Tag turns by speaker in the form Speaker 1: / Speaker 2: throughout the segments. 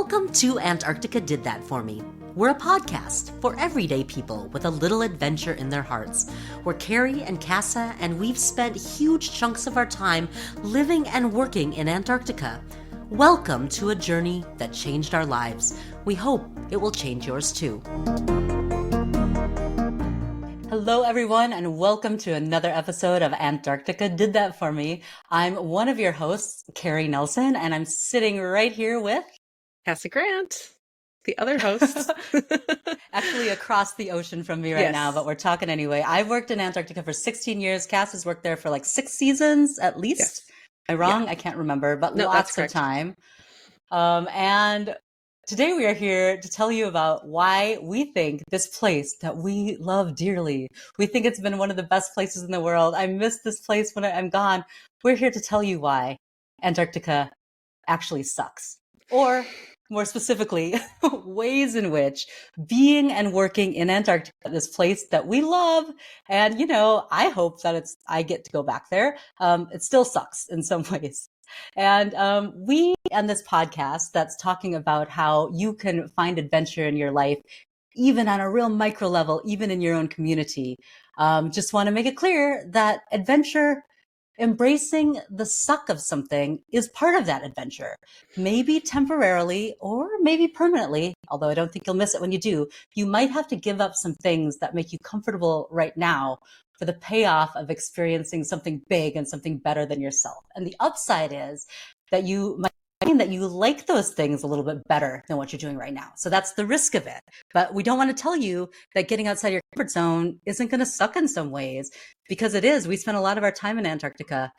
Speaker 1: Welcome to Antarctica Did That For Me. We're a podcast for everyday people with a little adventure in their hearts. We're Carrie and Casa, and we've spent huge chunks of our time living and working in Antarctica. Welcome to a journey that changed our lives. We hope it will change yours too. Hello, everyone, and welcome to another episode of Antarctica Did That For Me. I'm one of your hosts, Carrie Nelson, and I'm sitting right here with
Speaker 2: Cassie Grant, the other host.
Speaker 1: actually across the ocean from me right now, but we're talking anyway. I've worked in Antarctica for 16 years. Cass has worked there for like 6 seasons at least.
Speaker 2: Yes.
Speaker 1: Am I wrong?
Speaker 2: Yeah.
Speaker 1: I can't remember, but
Speaker 2: No,
Speaker 1: lots of time. And today we are here to tell you about why we think this place that we love dearly, we think it's been one of the best places in the world. I miss this place when I'm gone. We're here to tell you why Antarctica actually sucks. Or more specifically, ways in which being and working in Antarctica, this place that we love, and, you know, I hope that I get to go back there. It still sucks in some ways. And we and this podcast that's talking about how you can find adventure in your life, even on a real micro level, even in your own community. Just want to make it clear that adventure, embracing the suck of something, is part of that adventure. Maybe temporarily or maybe permanently, although I don't think you'll miss it when you do. You might have to give up some things that make you comfortable right now for the payoff of experiencing something big and something better than yourself. And the upside is that you might find that you like those things a little bit better than what you're doing right now. So that's the risk of it. But we don't want to tell you that getting outside your comfort zone isn't going to suck in some ways, because it is. We spend a lot of our time in Antarctica,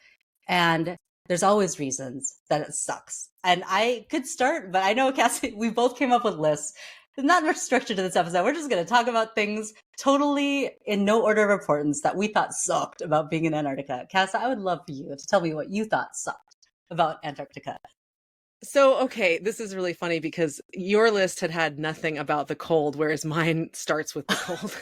Speaker 1: and there's always reasons that it sucks. And I could start, but I know, Cassie, we both came up with lists. There's not much structure to this episode. We're just going to talk about things totally in no order of importance that we thought sucked about being in Antarctica. Cass, I would love for you to tell me what you thought sucked about Antarctica.
Speaker 2: So, okay, this is really funny because your list had nothing about the cold, whereas mine starts with the cold.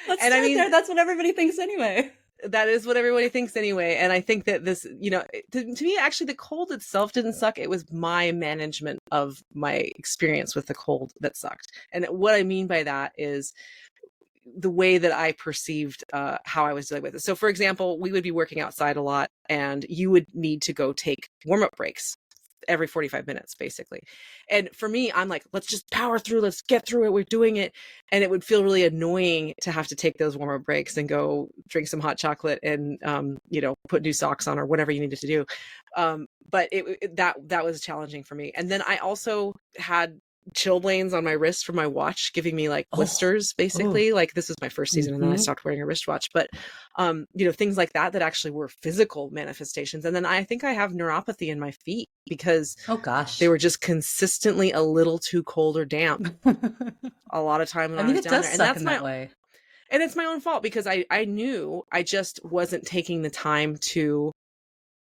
Speaker 1: Let's start there. That's what everybody thinks anyway.
Speaker 2: That is what everybody thinks anyway. And I think that this, you know, to me, actually, the cold itself didn't suck. It was my management of my experience with the cold that sucked. And what I mean by that is the way that I perceived how I was dealing with it. So, for example, we would be working outside a lot, and you would need to go take warm-up breaks every 45 minutes, basically. And for me, I'm like, let's just power through. Let's get through it. We're doing it. And it would feel really annoying to have to take those warm-up breaks and go drink some hot chocolate and, you know, put new socks on or whatever you needed to do. But that was challenging for me. And then I also had chilblains on my wrist from my watch, giving me like blisters, basically. Like, this was my first season, and then I stopped wearing a wristwatch. But you know, things like that actually were physical manifestations. And then I think I have neuropathy in my feet because they were just consistently a little too cold or damp a lot of time when I was down there. And that's that way. And it's my own fault, because I knew I just wasn't taking the time to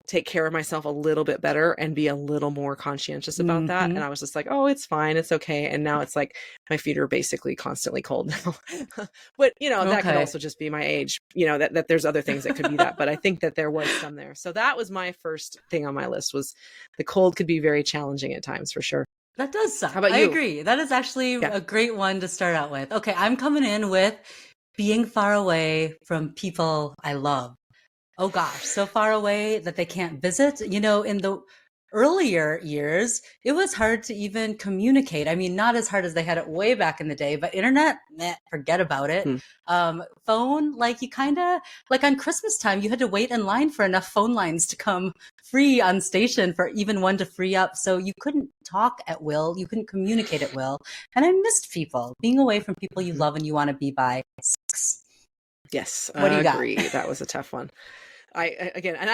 Speaker 2: take care of myself a little bit better and be a little more conscientious about that. And I was just like, oh, it's fine. It's okay. And now it's like my feet are basically constantly cold now. But, you know, that could also just be my age, you know, that there's other things that could be that. But I think that there was some there. So that was my first thing on my list, was the cold could be very challenging at times, for sure.
Speaker 1: That does suck.
Speaker 2: How about you?
Speaker 1: I agree. That is actually a great one to start out with. Okay, I'm coming in with being far away from people I love. Oh gosh, so far away that they can't visit. You know, in the earlier years, it was hard to even communicate. I mean, not as hard as they had it way back in the day, but internet, forget about it. Phone, like, you kind of, like on Christmas time, you had to wait in line for enough phone lines to come free on station for even one to free up. So you couldn't talk at will. You couldn't communicate at will. And I missed people, being away from people you love and you want to be by.
Speaker 2: Yes,
Speaker 1: what do you
Speaker 2: agree.
Speaker 1: got?
Speaker 2: That was a tough one. I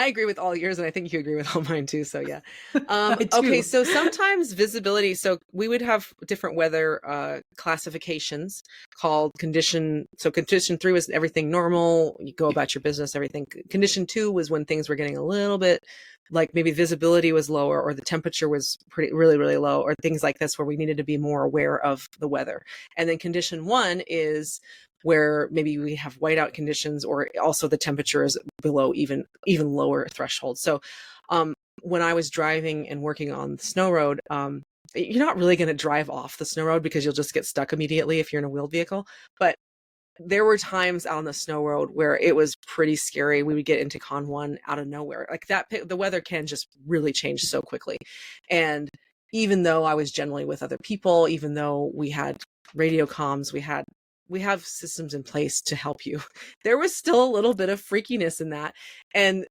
Speaker 2: agree with all yours, and I think you agree with all mine too. So yeah. Okay. So sometimes visibility. So we would have different weather classifications called condition. So condition 3 was everything normal. You go about your business, everything. Condition 2 was when things were getting a little bit, like maybe visibility was lower, or the temperature was really, really low, or things like this, where we needed to be more aware of the weather. And then condition 1 is where maybe we have whiteout conditions, or also the temperature is below even lower threshold. So when I was driving and working on the snow road, you're not really going to drive off the snow road because you'll just get stuck immediately if you're in a wheeled vehicle. But there were times out on the snow road where it was pretty scary. We would get into Con 1 out of nowhere. Like that, the weather can just really change so quickly. And even though I was generally with other people, even though we had radio comms, we have systems in place to help you, there was still a little bit of freakiness in that. And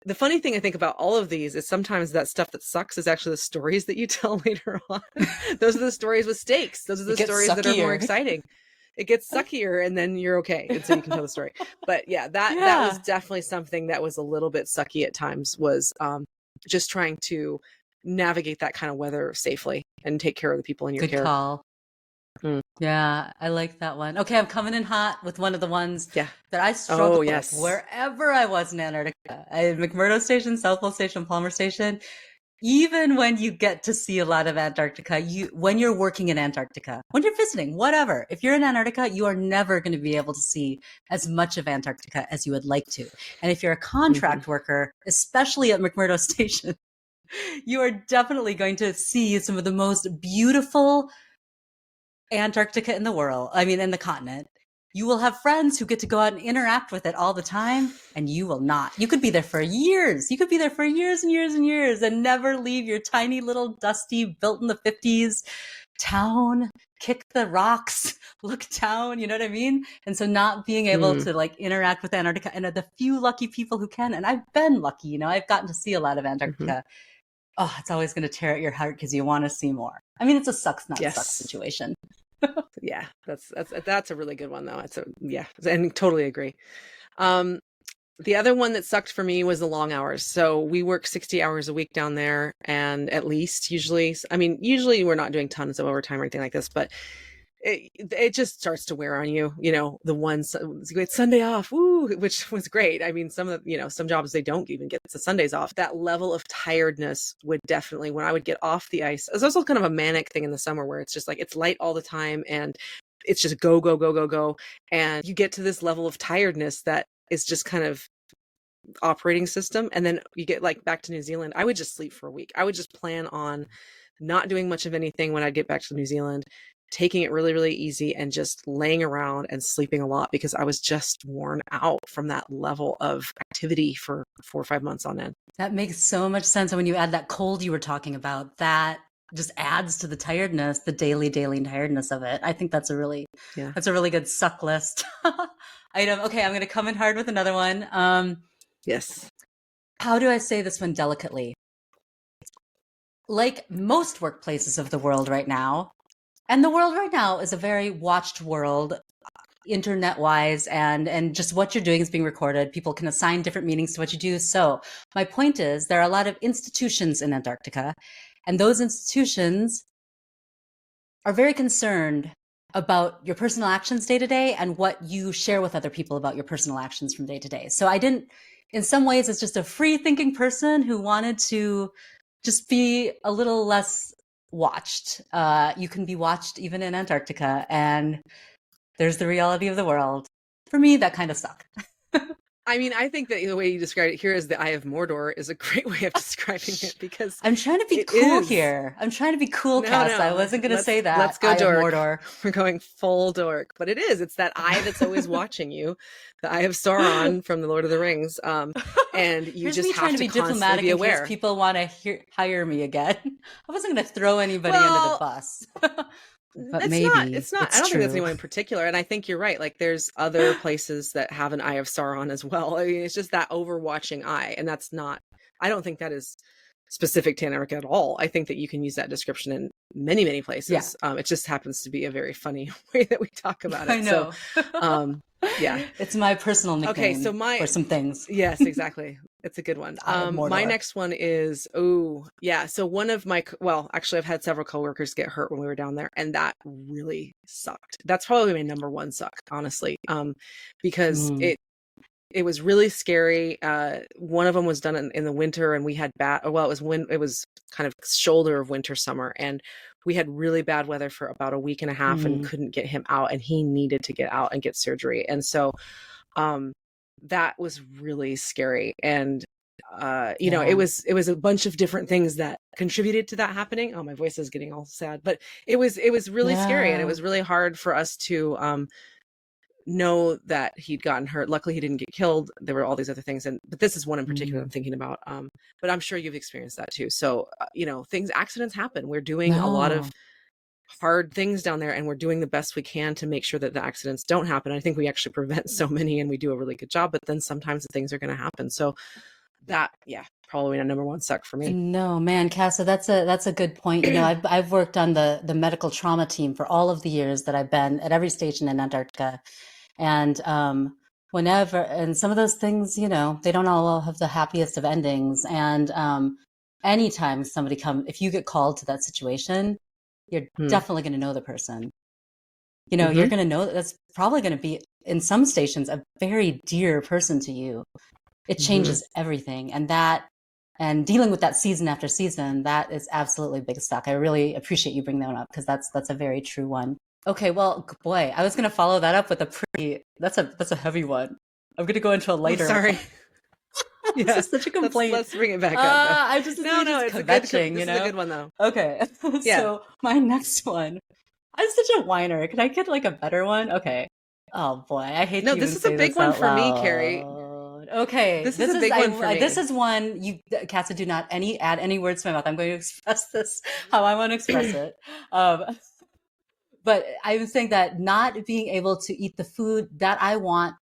Speaker 2: the funny thing I think about all of these is sometimes that stuff that sucks is actually the stories that you tell later on. Those are the stories with stakes. Those are the stories that are more exciting. It gets suckier and then you're okay. And so you can tell the story. But yeah, that was definitely something that was a little bit sucky at times, was just trying to navigate that kind of weather safely and take care of the people in your care.
Speaker 1: Good call. Yeah, I like that one. Okay, I'm coming in hot with one of the ones that I struggled with wherever I was in Antarctica. McMurdo Station, South Pole Station, Palmer Station. Even when you get to see a lot of Antarctica, when you're working in Antarctica, when you're visiting, whatever, if you're in Antarctica, you are never going to be able to see as much of Antarctica as you would like to. And if you're a contract worker, especially at McMurdo Station, you are definitely going to see some of the most beautiful Antarctica in the world. I mean, in the continent. You will have friends who get to go out and interact with it all the time, and you will not. You could be there for years. You could be there for years and years and years and never leave your tiny little dusty, built in the 50s town, kick the rocks, look down, you know what I mean? And so not being able to like interact with Antarctica, and the few lucky people who can, and I've been lucky, you know, I've gotten to see a lot of Antarctica. Oh, it's always going to tear at your heart because you want to see more. I mean, it's a sucks, not sucks situation.
Speaker 2: Yeah, that's a really good one though. And totally agree. The other one that sucked for me was the long hours. So we work 60 hours a week down there, and at least usually we're not doing tons of overtime or anything like this, but it just starts to wear on you, you know, it's Sunday off, woo, which was great. I mean, some jobs, they don't even get the Sundays off. That level of tiredness would definitely, when I would get off the ice, it's also kind of a manic thing in the summer where it's just like, it's light all the time and it's just go, go, go, go, go. And you get to this level of tiredness that is just kind of operating system. And then you get like back to New Zealand, I would just sleep for a week. I would just plan on not doing much of anything when I get back to New Zealand, taking it really, really easy and just laying around and sleeping a lot because I was just worn out from that level of activity for 4 or 5 months on end.
Speaker 1: That makes so much sense. And when you add that cold you were talking about, that just adds to the tiredness, the daily tiredness of it. I think that's a really good suck list item. Okay, I'm going to come in hard with another one.
Speaker 2: Yes.
Speaker 1: How do I say this one delicately? Like most workplaces of the world right now, and the world right now is a very watched world, internet-wise, and just what you're doing is being recorded. People can assign different meanings to what you do. So my point is, there are a lot of institutions in Antarctica, and those institutions are very concerned about your personal actions day to day and what you share with other people about your personal actions from day to day. So in some ways, it's just a free-thinking person who wanted to just be a little less watched. You can be watched even in Antarctica, and there's the reality of the world. For me, that kind of sucked.
Speaker 2: I mean, I think that the way you described it here as the Eye of Mordor is a great way of describing it, because
Speaker 1: I'm trying to be cool here. I'm trying to be cool, Cass. I wasn't going to say that.
Speaker 2: Let's go dork. Mordor. We're going full dork, but it is. It's that eye that's always watching you, the Eye of Sauron from the Lord of the Rings. And you just have to be diplomatic be aware.
Speaker 1: In case people want to hire me again. I wasn't going to throw anybody under the bus. But
Speaker 2: it's not. I don't think that's anyone in particular. And I think you're right. Like, there's other places that have an Eye of Sauron as well. I mean, it's just that overwatching eye. And I don't think that is specific to Antarctica at all. I think that you can use that description in many, many places. Yeah. It just happens to be a very funny way that we talk about it.
Speaker 1: I know.
Speaker 2: So, yeah.
Speaker 1: It's my personal nickname for some things.
Speaker 2: Yes, exactly. It's a good one. My next one is, so one of actually I've had several coworkers get hurt when we were down there, and that really sucked. That's probably my number one suck, honestly, because it was really scary. One of them was done in the winter, and we had it was kind of shoulder of winter summer, and we had really bad weather for about a week and a half and couldn't get him out, and he needed to get out and get surgery. And so, that was really scary. And you know,
Speaker 1: Yeah.
Speaker 2: it was a bunch of different things that contributed to that happening. Oh, my voice is getting all sad, but it was really scary, and it
Speaker 1: Yeah.
Speaker 2: was really hard for us to know that he'd gotten hurt. Luckily, he didn't get killed. There were all these other things, but this is one in particular I'm
Speaker 1: Mm.
Speaker 2: thinking about. But I'm sure you've experienced that too. So you know, accidents happen. We're doing a lot of
Speaker 1: No.
Speaker 2: hard things down there, and we're doing the best we can to make sure that the accidents don't happen. I think we actually prevent so many, and we do a really good job. But then sometimes the things are going to happen. So that, yeah, probably a number one suck for me.
Speaker 1: No, man, Casa, that's a good point. You know, I've worked on the medical trauma team for all of the years that I've been at every station in Antarctica. And whenever, and some of those things, you know, they don't all have the happiest of endings. And anytime somebody if you get called to that situation, you're
Speaker 2: Hmm.
Speaker 1: definitely going to know the person. You know, you're
Speaker 2: Mm-hmm.
Speaker 1: going to know that that's probably going to be, in some stations, a very dear person to you. It
Speaker 2: Mm-hmm.
Speaker 1: changes everything. And dealing with that season after season, that is absolutely big stuck. I really appreciate you bringing that one up because that's a very true one. Okay, well, boy, I was gonna follow that up with a pretty. That's a heavy one. I'm gonna go into a
Speaker 2: Oh,
Speaker 1: lighter one.
Speaker 2: sorry.
Speaker 1: This
Speaker 2: Yeah,
Speaker 1: is such a complaint.
Speaker 2: let's bring it back up though.
Speaker 1: I just
Speaker 2: No,
Speaker 1: me
Speaker 2: no,
Speaker 1: just
Speaker 2: it's a good.
Speaker 1: kvetching, you
Speaker 2: This is a
Speaker 1: know.
Speaker 2: good one though.
Speaker 1: Okay,
Speaker 2: Yeah.
Speaker 1: so my next one. I'm such a whiner. Can I get like a better one? Okay. Oh boy, I hate
Speaker 2: No,
Speaker 1: to
Speaker 2: this
Speaker 1: even
Speaker 2: is a
Speaker 1: say
Speaker 2: big
Speaker 1: this
Speaker 2: one
Speaker 1: out
Speaker 2: for me, Carrie.
Speaker 1: loud. Okay,
Speaker 2: This is a big one for
Speaker 1: this
Speaker 2: me.
Speaker 1: is one you Katsa do not add any words to my mouth. I'm going to express this how I want to express it. Um, but I was saying that not being able to eat the food that I want,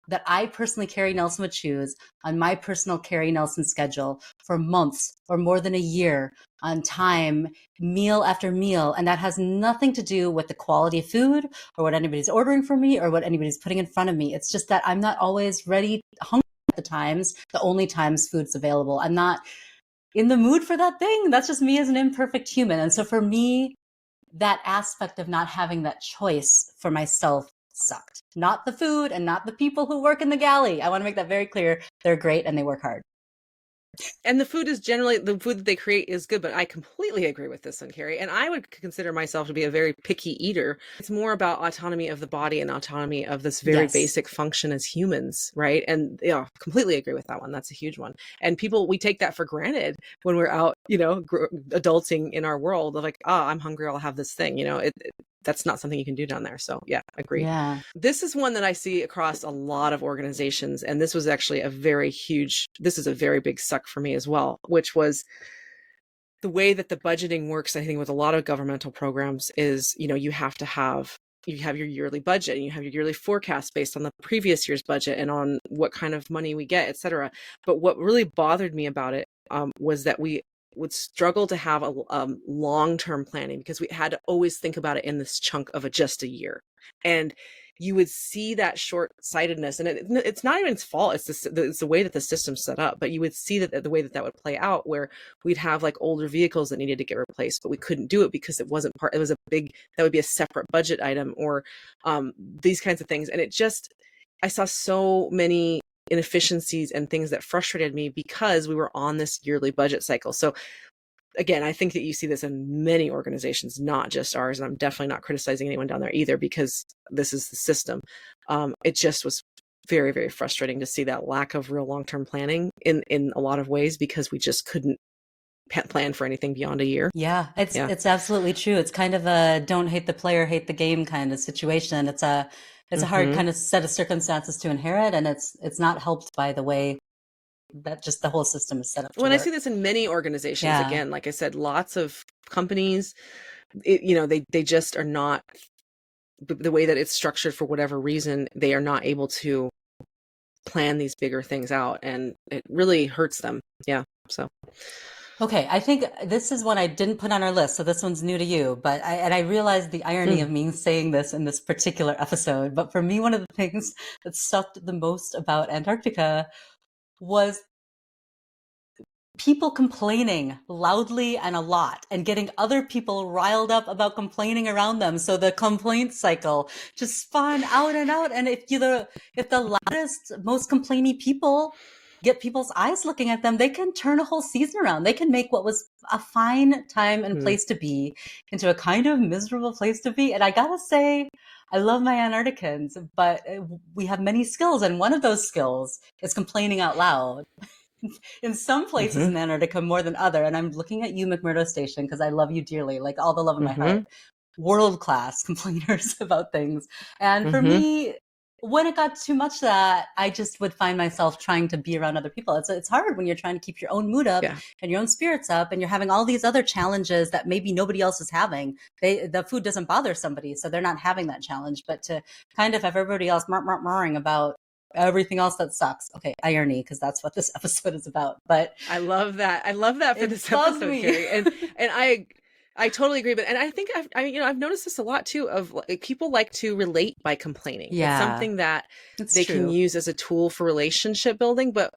Speaker 1: that I personally, Carrie Nelson, would choose on my personal Carrie Nelson schedule for months or more than a year on time, meal after meal. And that has nothing to do with the quality of food or what anybody's ordering for me or what anybody's putting in front of me. It's just that I'm not always ready, hungry at the only times food's available. I'm not in the mood for that thing. That's just me as an imperfect human. And so for me, that aspect of not having that choice for myself sucked. Not the food and not the people who work in the galley. I want to make that very clear. They're great and they work hard.
Speaker 2: And the food is generally, the food that they create is good, but I completely agree with this one, Carrie. And I would consider myself to be a very picky eater. It's more about autonomy of the body and autonomy of this very
Speaker 1: Yes.
Speaker 2: basic function as humans, right? And yeah, completely agree with that one. That's a huge one. And people, we take that for granted when we're out, you know, adulting in our world of like, I'm hungry, I'll have this thing, you know, that's not something you can do down there. So yeah, agree.
Speaker 1: Yeah.
Speaker 2: This is one that I see across a lot of organizations. And this was actually this is a very big suck for me as well, which was the way that the budgeting works. I think with a lot of governmental programs is, you know, you have your yearly budget and you have your yearly forecast based on the previous year's budget and on what kind of money we get, et cetera. But what really bothered me about it was that we would struggle to have a long-term planning because we had to always think about it in this chunk of just a year. And you would see that short-sightedness, and it's not even its fault. It's the way that the system's set up. But you would see that the way that would play out, where we'd have like older vehicles that needed to get replaced, but we couldn't do it because it wasn't part. It was that would be a separate budget item, or these kinds of things. And I saw so many inefficiencies and things that frustrated me because we were on this yearly budget cycle. So again, I think that you see this in many organizations, not just ours. And I'm definitely not criticizing anyone down there either, because this is the system. It just was very, very frustrating to see that lack of real long-term planning in a lot of ways, because we just couldn't plan for anything beyond a year.
Speaker 1: Yeah,
Speaker 2: Yeah.
Speaker 1: it's absolutely true. It's kind of a don't hate the player, hate the game kind of situation. It's a hard
Speaker 2: Mm-hmm.
Speaker 1: kind of set of circumstances to inherit, and it's not helped by the way that just the whole system is set up to
Speaker 2: Well, and I see
Speaker 1: work.
Speaker 2: this in many organizations.
Speaker 1: Yeah.
Speaker 2: Again, like I said, lots of companies, you know, they just are not, the way that it's structured for whatever reason, they are not able to plan these bigger things out, and it really hurts them. Yeah. So
Speaker 1: Okay, I think this is one I didn't put on our list, so this one's new to you. But I realized the irony of me saying this in this particular episode. But for me, one of the things that sucked the most about Antarctica was people complaining loudly and a lot and getting other people riled up about complaining around them. So the complaint cycle just spun out and out. And if the loudest, most complainy people get people's eyes looking at them, they can turn a whole season around. They can make what was a fine time and place to be into a kind of miserable place to be. And I gotta say, I love my Antarcticans, but we have many skills. And one of those skills is complaining out loud. in some places
Speaker 2: Mm-hmm.
Speaker 1: in Antarctica more than other. And I'm looking at you, McMurdo Station, because I love you dearly, like all the love in my heart.
Speaker 2: Mm-hmm.
Speaker 1: World class complainers about things. And for
Speaker 2: Mm-hmm.
Speaker 1: me, when it got too much of that, I just would find myself trying to be around other people. It's hard when you're trying to keep your own mood up
Speaker 2: Yeah.
Speaker 1: and your own spirits up, and you're having all these other challenges that maybe nobody else is having. The food doesn't bother somebody, so they're not having that challenge. But to kind of have everybody else murmuring about everything else that sucks. Okay, irony, because that's what this episode is about. But
Speaker 2: I love that. I love that for
Speaker 1: it
Speaker 2: this
Speaker 1: bugged
Speaker 2: episode,
Speaker 1: me.
Speaker 2: Carrie. And I totally agree. But and I think I've noticed this a lot too. Of like, people like to relate by complaining. It's
Speaker 1: Yeah,
Speaker 2: something that
Speaker 1: it's
Speaker 2: they can
Speaker 1: true.
Speaker 2: use as a tool for relationship building. But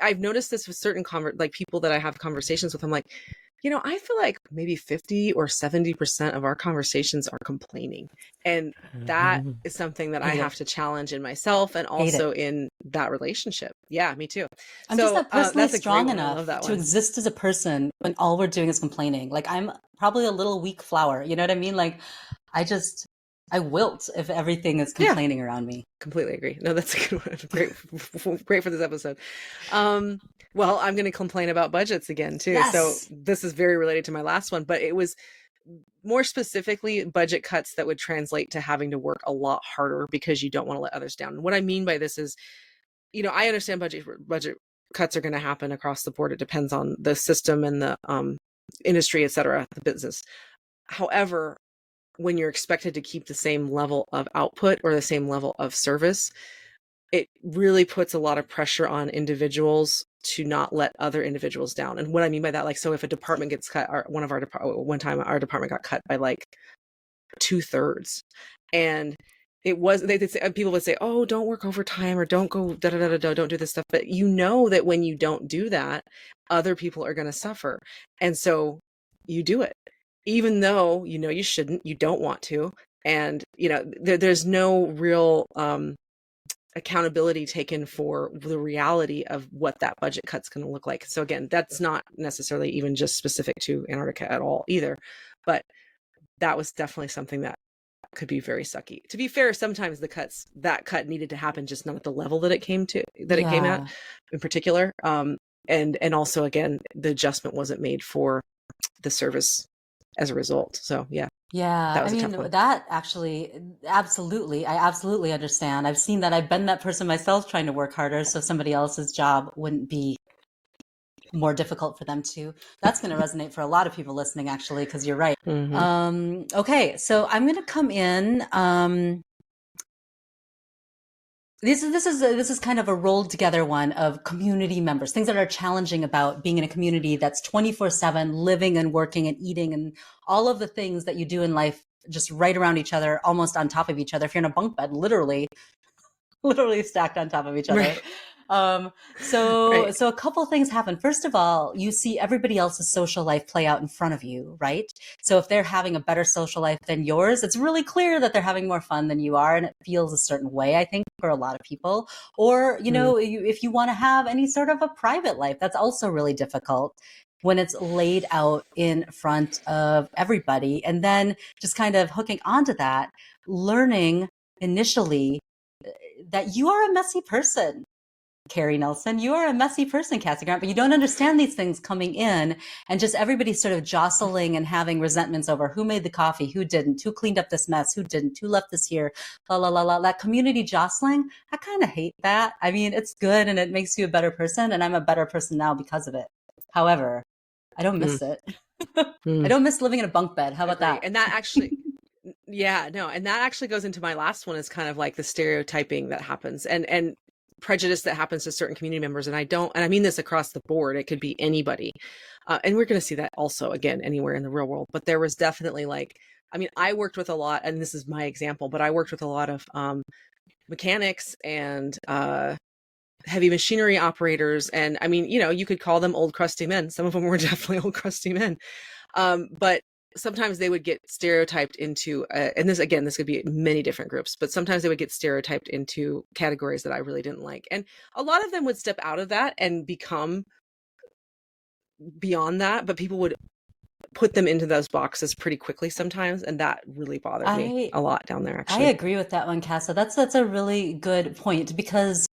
Speaker 2: I've noticed this with certain like people that I have conversations with. I'm like, I feel like maybe 50 or 70% of our conversations are complaining. And that is something that I
Speaker 1: Hate it.
Speaker 2: have to challenge in myself and
Speaker 1: Hate it.
Speaker 2: also in that relationship. Yeah, me too.
Speaker 1: I'm just
Speaker 2: So
Speaker 1: not personally
Speaker 2: that's a great
Speaker 1: strong
Speaker 2: one. I love
Speaker 1: enough
Speaker 2: that
Speaker 1: to
Speaker 2: one.
Speaker 1: exist as a person when all we're doing is complaining. Like I'm probably a little weak flower. You know what I mean? Like I just, I wilt if everything is
Speaker 2: Yeah,
Speaker 1: complaining around me.
Speaker 2: completely agree. No, that's a good one. Great, great for this episode. Um, well, I'm going to complain about budgets again too. So
Speaker 1: Yes.
Speaker 2: this is very related to my last one, but it was more specifically budget cuts that would translate to having to work a lot harder because you don't want to let others down. And what I mean by this is, I understand budget cuts are going to happen across the board. It depends on the system and the industry, et cetera, the business. However, when you're expected to keep the same level of output or the same level of service, it really puts a lot of pressure on individuals to not let other individuals down. And what I mean by that, like, so if a department gets cut, one time our department got cut by like 2/3, and it was they'd say, people would say, "Oh, don't work overtime or don't go da da da da, don't do this stuff." But that when you don't do that, other people are going to suffer, and so you do it, even though you shouldn't, you don't want to, and there's no real accountability taken for the reality of what that budget cut's going to look like. So again, that's not necessarily even just specific to Antarctica at all either, but that was definitely something that could be very sucky. To be fair, sometimes that cut needed to happen, just not at the level that it came at
Speaker 1: Yeah.
Speaker 2: in particular. And also again, the adjustment wasn't made for the service as a result. So yeah,
Speaker 1: Yeah,
Speaker 2: that
Speaker 1: I
Speaker 2: was a
Speaker 1: mean,
Speaker 2: tough one.
Speaker 1: that actually, absolutely, I absolutely understand. I've seen that. I've been that person myself trying to work harder so somebody else's job wouldn't be more difficult for them to. That's going to resonate for a lot of people listening, actually, because you're right.
Speaker 2: Mm-hmm.
Speaker 1: Okay, so I'm going to come in. This is kind of a rolled together one of community members, things that are challenging about being in a community that's 24/7, living and working and eating and all of the things that you do in life just right around each other, almost on top of each other. If you're in a bunk bed, literally, literally stacked on top of each other.
Speaker 2: Right.
Speaker 1: Um, so,
Speaker 2: Right.
Speaker 1: so a couple things happen. First of all, you see everybody else's social life play out in front of you, right? So if they're having a better social life than yours, it's really clear that they're having more fun than you are. And it feels a certain way, I think, for a lot of people. Or, if you want to have any sort of a private life, that's also really difficult when it's laid out in front of everybody. And then just kind of hooking onto that, learning initially that you are a messy person, Carrie Nelson. You are a messy person, Cassie Grant, but you don't understand these things coming in, and just everybody sort of jostling and having resentments over who made the coffee, who didn't, who cleaned up this mess, who didn't, who left this here, la la la la. That community jostling, I kind of hate that. I mean, it's good and it makes you a better person, and I'm a better person now because of it. However, I don't
Speaker 2: Mm,
Speaker 1: miss it. I
Speaker 2: mm.
Speaker 1: don't miss living in a bunk bed. How about
Speaker 2: Agree.
Speaker 1: that?
Speaker 2: And that actually, yeah, no, and that actually goes into my last one, is kind of like the stereotyping that happens and prejudice that happens to certain community members. And I mean this across the board. It could be anybody. And we're going to see that also again anywhere in the real world. But there was definitely like, I mean, I worked with a lot, and this is my example, but I worked with a lot of mechanics and heavy machinery operators. And I mean, you could call them old crusty men. Some of them were definitely old crusty men. But sometimes they would get stereotyped into, and this could be many different groups, but sometimes they would get stereotyped into categories that I really didn't like. And a lot of them would step out of that and become beyond that, but people would put them into those boxes pretty quickly sometimes. And that really bothered me
Speaker 1: I
Speaker 2: a lot down there,
Speaker 1: I
Speaker 2: actually.
Speaker 1: agree with that one, Casa. That's a really good point because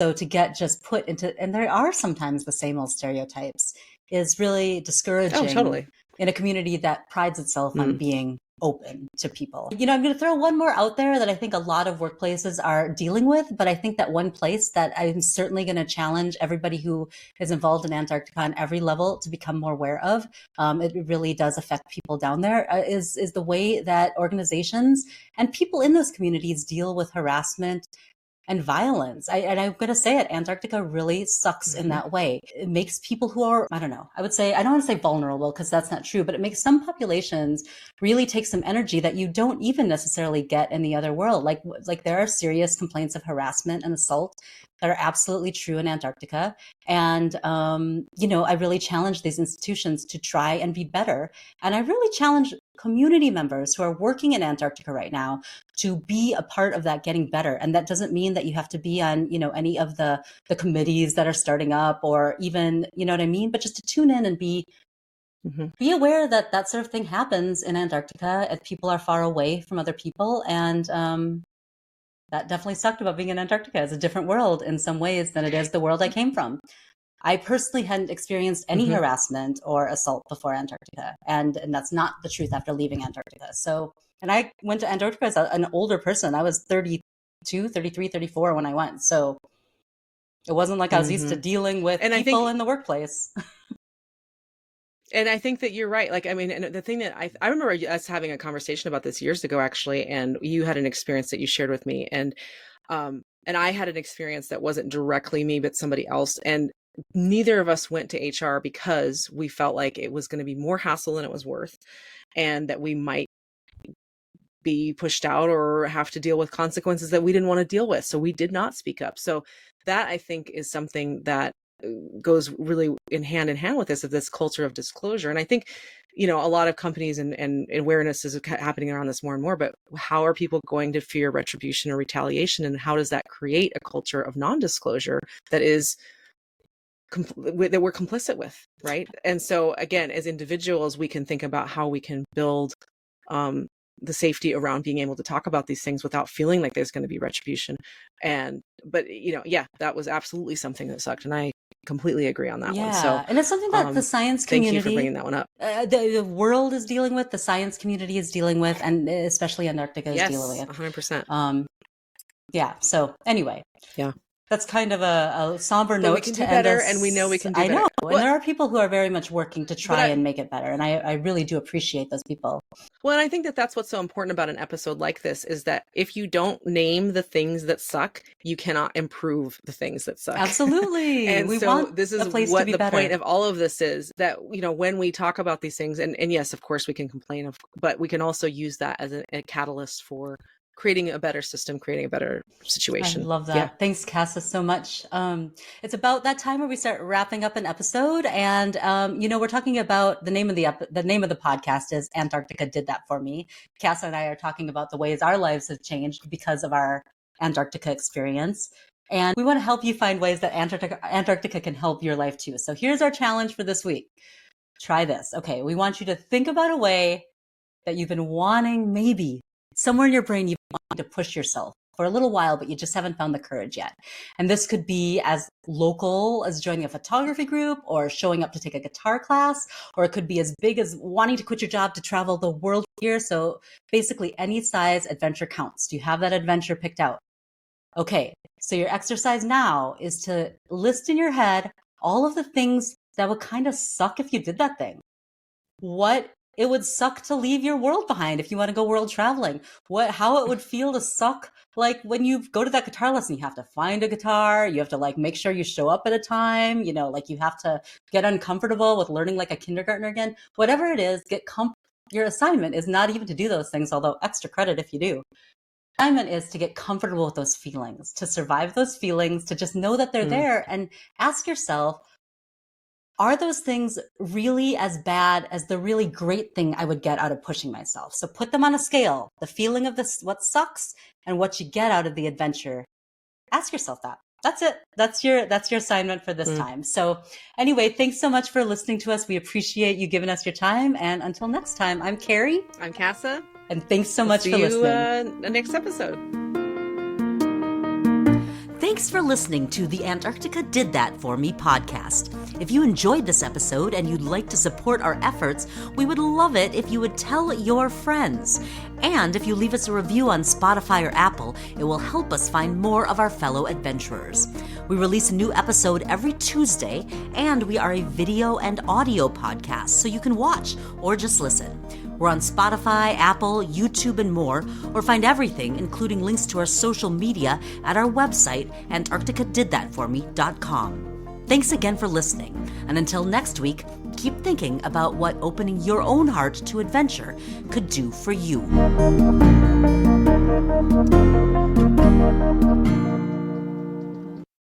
Speaker 1: So to get just put into, and there are sometimes the same old stereotypes, is really discouraging
Speaker 2: Oh, totally.
Speaker 1: in a community that prides itself on being open to people. I'm going to throw one more out there that I think a lot of workplaces are dealing with, but I think that one place that I'm certainly going to challenge everybody who is involved in Antarctica on every level to become more aware of, it really does affect people down there, is the way that organizations and people in those communities deal with harassment and violence. And I'm going to say it, Antarctica really sucks in that way. It makes people who are, I don't know, I don't want to say vulnerable because that's not true, but it makes some populations really take some energy that you don't even necessarily get in the other world. Like there are serious complaints of harassment and assault that are absolutely true in Antarctica. And, I really challenge these institutions to try and be better. And I really challenge community members who are working in Antarctica right now to be a part of that getting better. And that doesn't mean that you have to be on, any of the committees that are starting up or even, you know what I mean? But just to tune in and be aware that that sort of thing happens in Antarctica if people are far away from other people. And that definitely sucked about being in Antarctica. It's a different world in some ways than it is the world I came from. I personally hadn't experienced any harassment or assault before Antarctica. And that's not the truth after leaving Antarctica. So, and I went to Antarctica as an older person. I was 32, 33, 34 when I went. So it wasn't like I was used to dealing with people in the workplace.
Speaker 2: And I think that you're right. And the thing that I remember us having a conversation about this years ago, actually, and you had an experience that you shared with me, and I had an experience that wasn't directly me, but somebody else. And neither of us went to HR because we felt like it was going to be more hassle than it was worth, and that we might be pushed out or have to deal with consequences that we didn't want to deal with. So we did not speak up. So that, I think, is something that goes really in hand with this culture of disclosure. And I think, a lot of companies and awareness is happening around this more and more, but how are people going to fear retribution or retaliation? And how does that create a culture of non-disclosure that is that we're complicit with, right? And so again, as individuals, we can think about how we can build the safety around being able to talk about these things without feeling like there's going to be retribution. But that was absolutely something that sucked. And I completely agree on that one. So,
Speaker 1: and it's something that the science community,
Speaker 2: thank you for bringing that one up.
Speaker 1: The world is dealing with, the science community is dealing with, and especially Antarctica is dealing with.
Speaker 2: 100%.
Speaker 1: So anyway.
Speaker 2: Yeah.
Speaker 1: That's kind of a somber note.
Speaker 2: We can do better, and we know we can do better.
Speaker 1: I know. And there are people who are very much working to try and make it better. And I really do appreciate those people.
Speaker 2: Well, and I think that that's what's so important about an episode like this is that if you don't name the things that suck, you cannot improve the things that suck.
Speaker 1: Absolutely.
Speaker 2: And this is what the point of all of this is, that, when we talk about these things, and yes, of course we can complain, but we can also use that as a catalyst for creating a better system, creating a better situation.
Speaker 1: I love that. Yeah. Thanks, Casa, so much. It's about that time where we start wrapping up an episode, and we're talking about the name of the podcast is Antarctica Did That For Me. Casa and I are talking about the ways our lives have changed because of our Antarctica experience, and we want to help you find ways that Antarctica can help your life too. So here's our challenge for this week. Try this. Okay, we want you to think about a way that you've been wanting, maybe somewhere in your brain you've wanted to push yourself for a little while, but you just haven't found the courage yet. And this could be as local as joining a photography group or showing up to take a guitar class, or it could be as big as wanting to quit your job to travel the world here. So basically any size adventure counts. Do you have that adventure picked out? Okay, so your exercise now is to list in your head all of the things that would kind of suck if you did that thing. What it would suck to leave your world behind if you want to go world traveling. How it would feel to suck, like when you go to that guitar lesson, you have to find a guitar, you have to make sure you show up at a time, you have to get uncomfortable with learning like a kindergartner again. Whatever it is, your assignment is not even to do those things, although extra credit if you do. Assignment is to get comfortable with those feelings, to survive those feelings, to just know that they're there, and ask yourself, are those things really as bad as the really great thing I would get out of pushing myself? So put them on a scale, the feeling of this, what sucks and what you get out of the adventure. Ask yourself that. That's it. That's your assignment for this time. So anyway, thanks so much for listening to us. We appreciate you giving us your time. And until next time, I'm Carrie.
Speaker 2: I'm Casa.
Speaker 1: And thanks so much for listening.
Speaker 2: The next episode.
Speaker 1: Thanks for listening to the Antarctica Did That For Me podcast. If you enjoyed this episode and you'd like to support our efforts, we would love it if you would tell your friends. And if you leave us a review on Spotify or Apple, it will help us find more of our fellow adventurers. We release a new episode every Tuesday, and we are a video and audio podcast, so you can watch or just listen. We're on Spotify, Apple, YouTube, and more, or find everything, including links to our social media, at our website, antarcticadidthatforme.com. Thanks again for listening, and until next week, keep thinking about what opening your own heart to adventure could do for you.